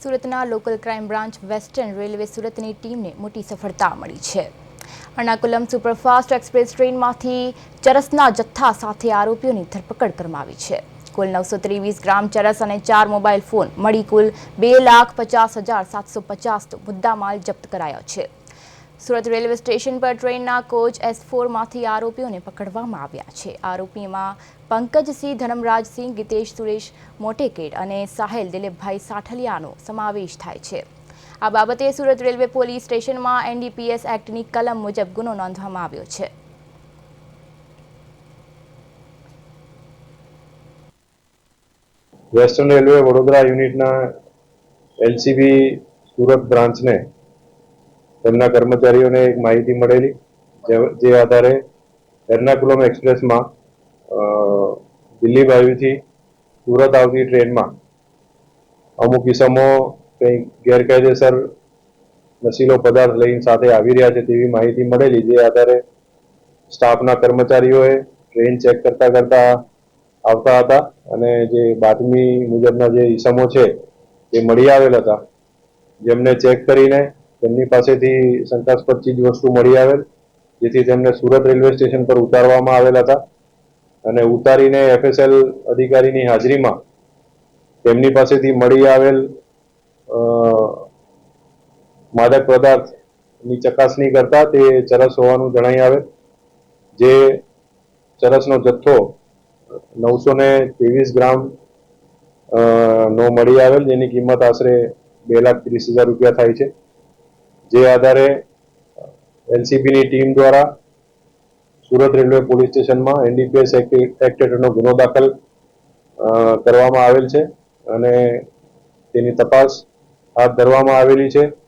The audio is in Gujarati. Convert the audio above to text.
સુરતના local crime branch western railway સુરતની ટીમને મોટી સફળતા મળી છે। એર્નાકુલમ સુપરફાસ્ટ એક્સપ્રેસ ટ્રેનમાંથી ચરસના જથ્થા સાથે આરોપીઓની ધરપકડ કરવામાં આવી છે। કુલ 923 ગ્રામ ચરસ અને 4 મોબાઈલ ફોન મળી કુલ 2,50,750 મુદ્દામાલ જપ્ત કરાયો છે। સુરત રેલવે સ્ટેશન પર ટ્રેનના કોચ S4 માંથી આરોપીઓને પકડવામાં આવ્યા છે। આરોપીમાં પંકજસિંહ ધનમરાજસિંહ, ગીતેશ સુરેશ મોટેકેડ અને સાહેલ દિલીપભાઈ સાઠલિયાનો સમાવેશ થાય છે। આ બાબતે સુરત રેલવે પોલીસ સ્ટેશનમાં NDPS એક્ટની કલમ મુજબ ગુનો નોંધવામાં આવ્યો છે। વેસ્ટર્ન રેલવે વડોદરા યુનિટના LCB સુરત બ્રાન્ચને તેમના કર્મચારીઓને એક માહિતી મળેલી, જે આધારે એર્નાકુલમ એક્સપ્રેસમાં દિલ્હી બાજુથી સુરત આવતી ટ્રેનમાં અમુક ઇસમો કંઈક ગેરકાયદેસર નશીલો પદાર્થ લઈને સાથે આવી રહ્યા છે તેવી માહિતી મળેલી, જે આધારે સ્ટાફના કર્મચારીઓએ ટ્રેન ચેક કરતા આવતા હતા અને જે બાતમી મુજબના જે ઇસમો છે તે મળી આવેલ હતા, જેમને ચેક કરીને તેમની પાસેથી શંકાસ્પદ ચીજ વસ્તુ મળી આવેલ, જેથી તેમને સુરત રેલવે સ્ટેશન પર ઉતારવામાં આવેલ હતા અને ઉતારીને FSL અધિકારીની હાજરીમાં તેમની પાસેથી મળી આવેલ માદક પદાર્થની ચકાસણી કરતા તે ચરસ હોવાનું જણાઈ આવેલ, જે ચરસનો જથ્થો 923 ગ્રામ નો મળી આવેલ, જેની કિંમત આશરે 2,30,000 રૂપિયા થાય છે। જે આધારે LCBની ટીમ દ્વારા સુરત રેલવે પોલીસ સ્ટેશનમાં NDPS એક્ટ હેઠળનો ગુનો દાખલ કરવામાં આવેલ છે અને તેની તપાસ હાથ ધરવામાં આવેલી છે।